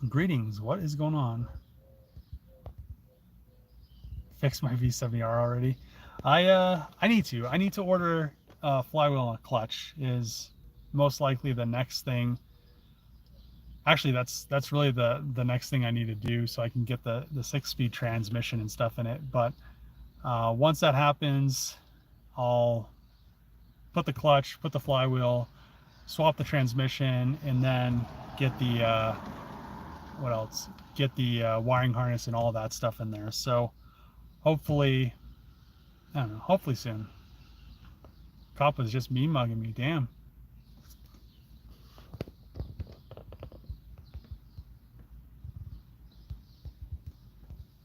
Greetings. What is going on? Fix my V70R already. I need to order a flywheel and a clutch. Is most likely the next thing. Actually, that's really the next thing I need to do, so I can get the 6-speed transmission and stuff in it. But once that happens, I'll put the clutch, put the flywheel, swap the transmission, and then get the what else? Get the wiring harness and all that stuff in there. So hopefully, I don't know, hopefully soon. Cop was just me mugging me, damn.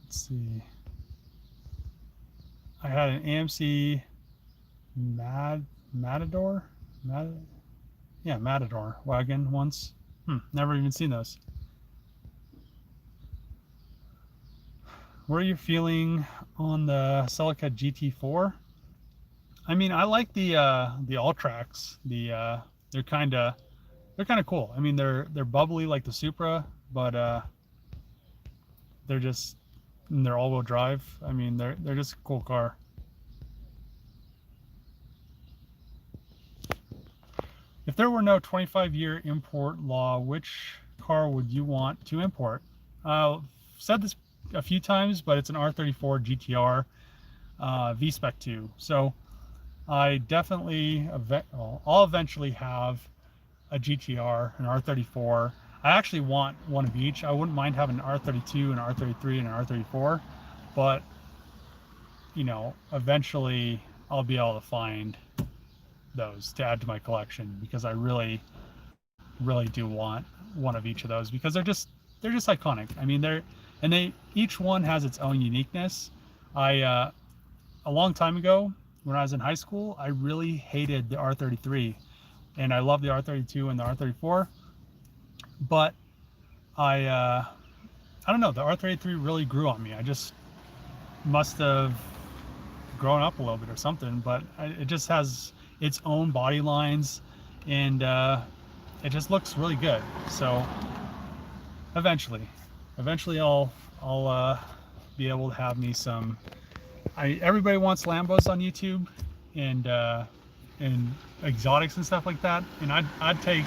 Let's see. I had an AMC Matador wagon once. Never even seen those. What are you feeling on the Celica GT4? I mean, I like the All-Tracks. They're kind of cool. I mean, they're bubbly like the Supra, but they're all-wheel drive. I mean, they're just a cool car. If there were no 25-year import law, which car would you want to import? I've said this a few times, but it's an R34 GTR V-Spec 2. So I definitely, I'll eventually have a GTR, an R34. I actually want one of each. I wouldn't mind having an R32, an R33, and an R34, but you know, eventually I'll be able to find those to add to my collection, because I really do want one of each of those, because just iconic. I mean, each one has its own uniqueness. A long time ago, when I was in high school, I really hated the R33, and I love the R32 and the R34. But I don't know, the R33 really grew on me. I just must have grown up a little bit or something, but it just has its own body lines, and it just looks really good. So eventually I'll be able to have me some. Everybody wants Lambos on YouTube and exotics and stuff like that, and I'd take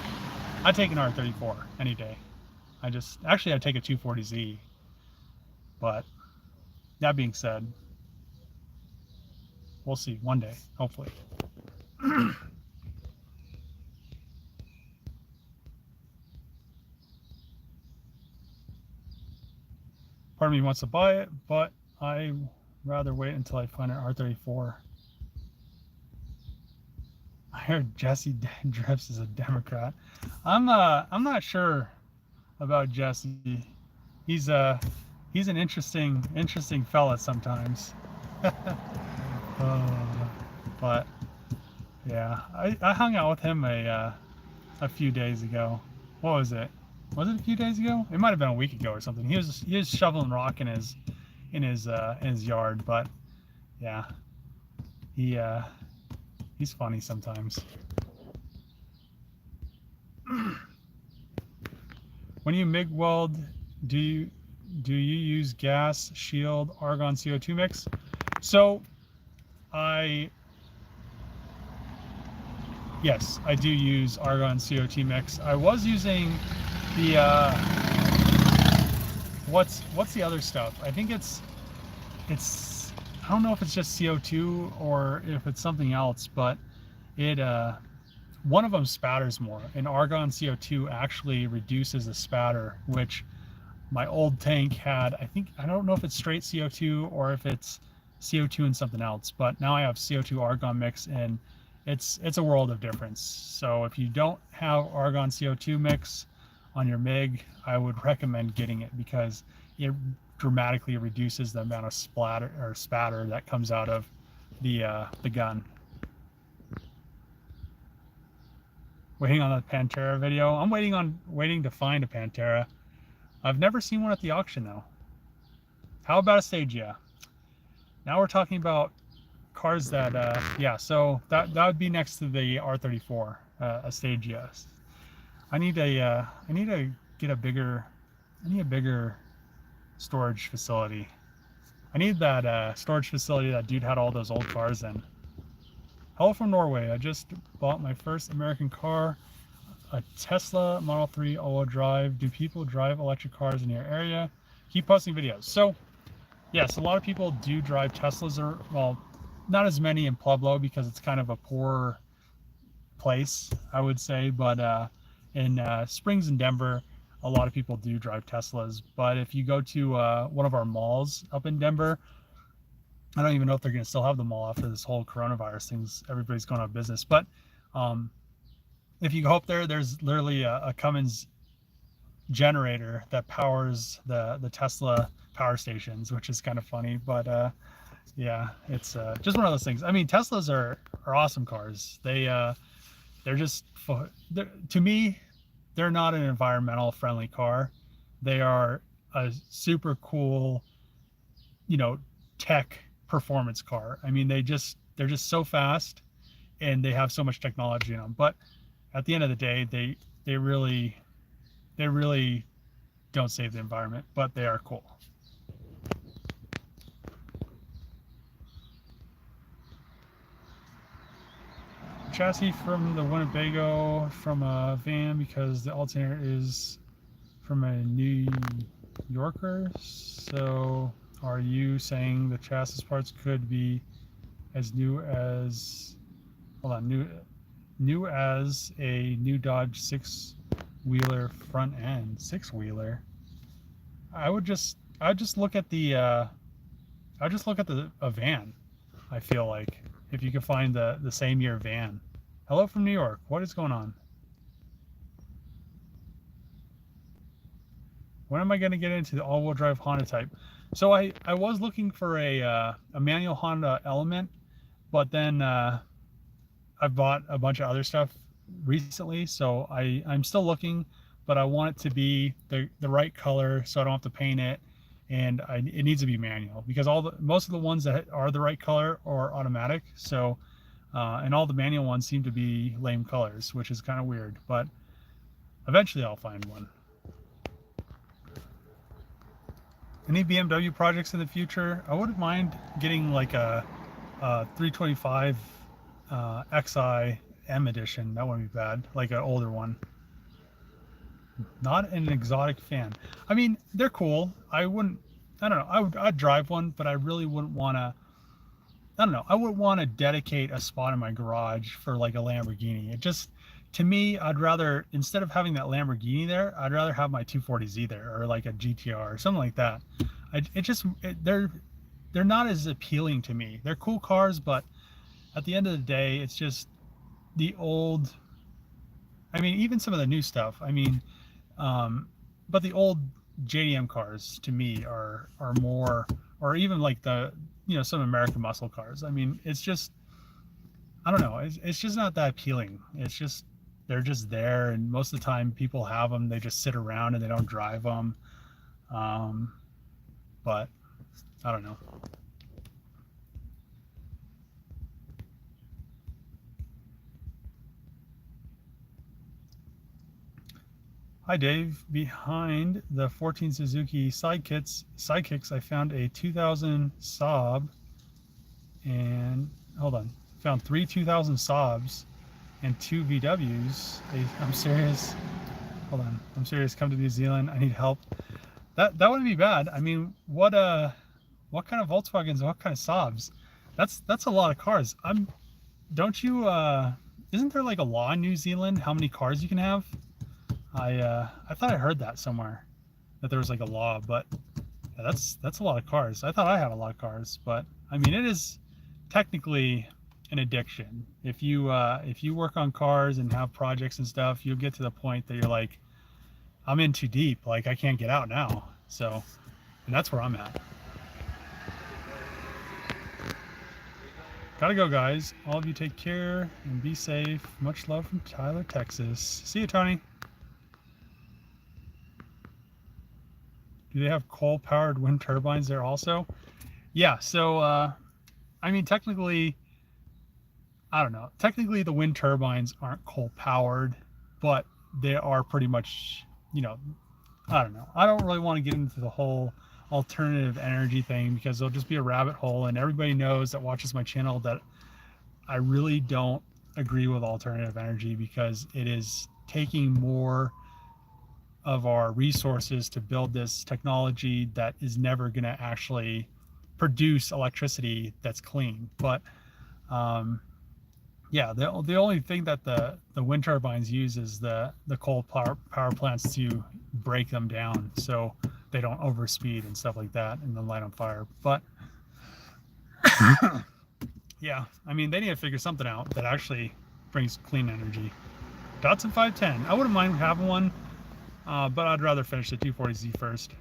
an R34 any day. I'd take a 240Z. But that being said, we'll see one day, hopefully. Part of me wants to buy it, but I rather wait until I find an R34. I heard Jesse Drifts is a Democrat. I'm not sure about Jesse. He's an interesting fella sometimes. But yeah, I hung out with him a few days ago. What was it? Was it a few days ago? It might have been a week ago or something. He was shoveling rock in his yard, but yeah, he's funny sometimes. When you MIG weld, do you use gas, shield, argon, CO2 mix? So yes, I do use argon CO2 mix. I was using the what's the other stuff? I think it's I don't know if it's just CO2 or if it's something else, but it one of them spatters more, and argon CO2 actually reduces the spatter, which my old tank had. I don't know if it's straight CO2 or if it's CO2 and something else, but now I have CO2 argon mix, and it's a world of difference. So if you don't have argon CO2 mix on your MIG, I would recommend getting it, because it dramatically reduces the amount of spatter that comes out of the gun. Waiting on the Pantera video. I'm waiting to find a Pantera. I've never seen one at the auction though. How about a Stagia? Now we're talking about cars that yeah, so that would be next to the R34, a Stagia. I need to get a bigger storage facility. I need that storage facility that dude had all those old cars in. Hello from Norway. I just bought my first American car, a Tesla Model 3 all-wheel drive. Do people drive electric cars in your area? Keep posting videos. So yes, a lot of people do drive Teslas, or well, not as many in Pueblo because it's kind of a poor place, I would say, but in Springs and Denver, a lot of people do drive Teslas. But if you go to one of our malls up in Denver, I don't even know if they're going to still have the mall after this whole coronavirus things. Everybody's going out of business. But if you go up there, there's literally a Cummins generator that powers the Tesla power stations, which is kind of funny. But yeah, it's just one of those things. I mean, Teslas are awesome cars. They're just, to me, they're not an environmental friendly car. They are a super cool, tech performance car. I mean, they're just so fast, and they have so much technology in them. But at the end of the day, they really don't save the environment, but they are cool. Chassis from the Winnebago from a van, because the alternator is from a New Yorker. So are you saying the chassis parts could be as new as, new as a new Dodge six-wheeler front end? Six-wheeler? I'd just look at a van. I feel like if you could find the same year van. Hello from New York. What is going on? When am I going to get into the all-wheel drive Honda type? So I was looking for a manual Honda Element, but then I bought a bunch of other stuff recently, so I'm still looking, but I want it to be the right color so I don't have to paint it, and it needs to be manual because most of the ones that are the right color are automatic. So and all the manual ones seem to be lame colors, which is kind of weird, but eventually I'll find one. Any BMW projects in the future? I wouldn't mind getting like a 325 XI M edition. That wouldn't be bad, like an older one. Not an exotic fan. I mean, they're cool. I don't know, I'd drive one, but I really wouldn't want to, I don't know, I wouldn't want to dedicate a spot in my garage for like a Lamborghini. It just, to me, I'd rather, instead of having that Lamborghini there, I'd rather have my 240Z there, or like a GTR or something like that. They're not as appealing to me. They're cool cars, but at the end of the day, it's just the old, I mean, even some of the new stuff, I mean, but the old JDM cars to me are more, or even like the, you know, some American muscle cars. I mean, it's just, I don't know, it's just not that appealing. It's just, they're just there, and most of the time people have them, they just sit around and they don't drive them. But I don't know. Hi Dave, behind the 14 Suzuki sidekicks, I found a 2000 Saab, and hold on, found 3 2000 Saabs and 2 VWs. I'm serious. Hold on, I'm serious. Come to New Zealand. I need help. That wouldn't be bad. I mean, what kind of Volkswagens? What kind of Saabs? That's a lot of cars. Don't you? Isn't there like a law in New Zealand how many cars you can have? I thought I heard that somewhere, that there was like a law, but yeah, that's a lot of cars. I thought I had a lot of cars, but I mean, it is technically an addiction. If you work on cars and have projects and stuff, you'll get to the point that you're like, I'm in too deep, like I can't get out now. So, and that's where I'm at. Gotta go, guys. All of you take care and be safe. Much love from Tyler, Texas. See you, Tony. Do they have coal-powered wind turbines there also? Yeah, so, I mean, technically, I don't know. Technically, the wind turbines aren't coal-powered, but they are pretty much, you know, I don't know. I don't really want to get into the whole alternative energy thing because it'll just be a rabbit hole, and everybody knows that watches my channel that I really don't agree with alternative energy because it is taking more of our resources to build this technology that is never going to actually produce electricity that's clean. But yeah, the only thing that the wind turbines use is the coal power plants to break them down so they don't overspeed and stuff like that and then light on fire. But yeah, I mean, they need to figure something out that actually brings clean energy. Datsun 510, I wouldn't mind having one, but I'd rather finish the 240Z first.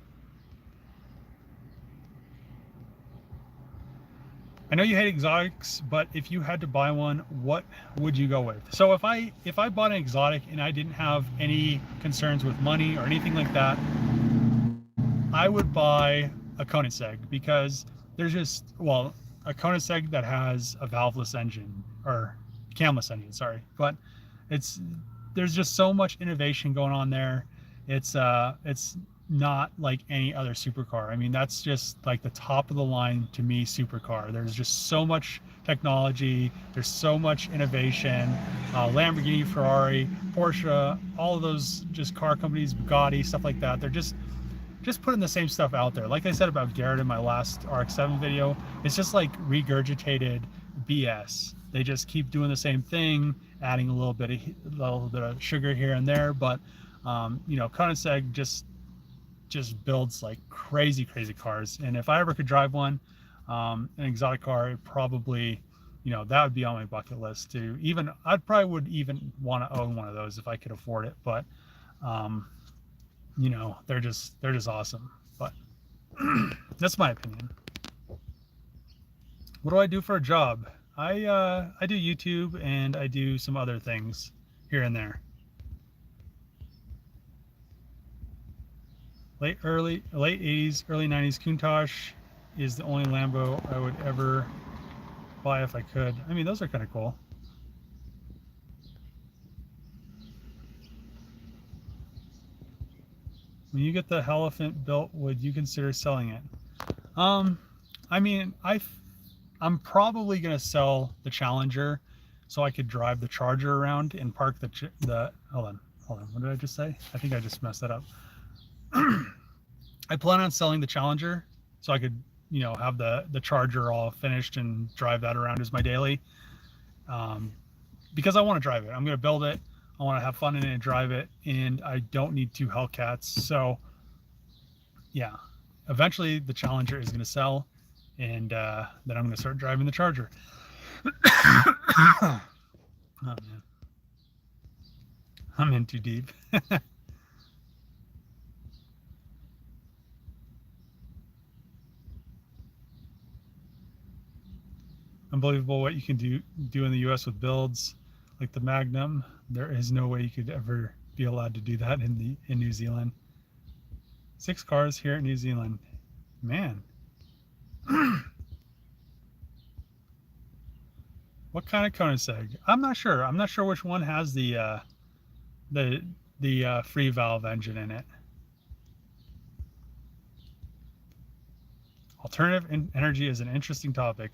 I know you hate exotics, but if you had to buy one, what would you go with? So if I bought an exotic and I didn't have any concerns with money or anything like that, I would buy a Koenigsegg because there's just, well, a Koenigsegg that has a valveless engine, or camless engine, sorry. But there's just so much innovation going on there. It's not like any other supercar. I mean, that's just like the top of the line to me supercar. There's just so much technology, there's so much innovation. Lamborghini, Ferrari, Porsche, all of those just car companies, Bugatti, stuff like that, they're just putting the same stuff out there. Like I said about Garrett in my last RX-7 video, it's just like regurgitated BS. They just keep doing the same thing, adding a little bit of sugar here and there. But you know, Koenigsegg just builds like crazy cars, and if I ever could drive one, an exotic car, it probably, you know, that would be on my bucket list to even, I probably would even want to own one of those if I could afford it. But you know, they're just awesome. But that's my opinion. What do I do for a job? I do YouTube and I do some other things here and there. Late 80s, early 90s Countach is the only Lambo I would ever buy if I could. I mean, those are kind of cool. When you get the Elephant built, would you consider selling it? I mean, I'm probably gonna sell the Challenger so I could drive the Charger around and park the hold on, what did I just say? I think I just messed that up. I plan on selling the Challenger so I could, you know, have the Charger all finished and drive that around as my daily. Because I want to drive it. I'm going to build it. I want to have fun in it and drive it, and I don't need 2 Hellcats. So yeah, eventually the Challenger is going to sell, and then I'm going to start driving the Charger. Oh man, I'm in too deep. Unbelievable what you can do in the US with builds like the Magnum. There is no way you could ever be allowed to do that in New Zealand. 6 cars here in New Zealand. Man. What kind of Koenigsegg? I'm not sure. I'm not sure which one has the free valve engine in it. Alternative energy is an interesting topic.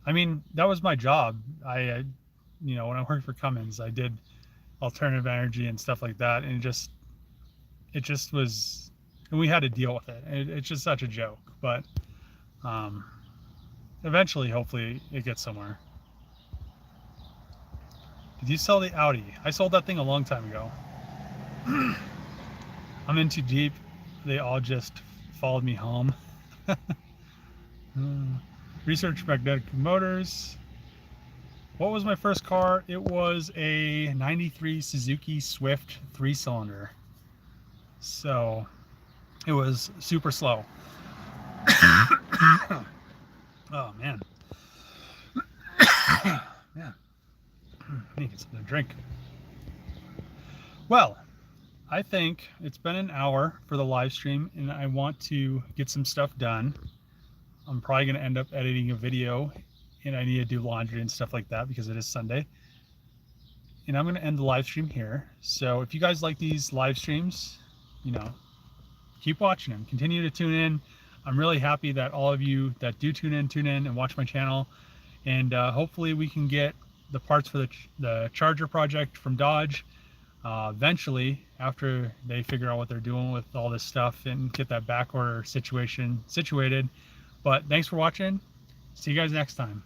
I mean, that was my job. You know, when I worked for Cummins, I did alternative energy and stuff like that, and it just was, and we had to deal with it. It's just such a joke, but eventually, hopefully, it gets somewhere. Did you sell the Audi? I sold that thing a long time ago. I'm in too deep. They all just followed me home. Research magnetic motors. What was my first car? It was a 93 Suzuki Swift 3-cylinder. So it was super slow. Oh man. Yeah. I need something to drink. Well, I think it's been an hour for the live stream, and I want to get some stuff done. I'm probably going to end up editing a video, and I need to do laundry and stuff like that because it is Sunday. And I'm going to end the live stream here. So if you guys like these live streams, you know, keep watching them. Continue to tune in. I'm really happy that all of you that do tune in and watch my channel. And hopefully we can get the parts for the Charger project from Dodge eventually, after they figure out what they're doing with all this stuff and get that back order situation situated. But thanks for watching. See you guys next time.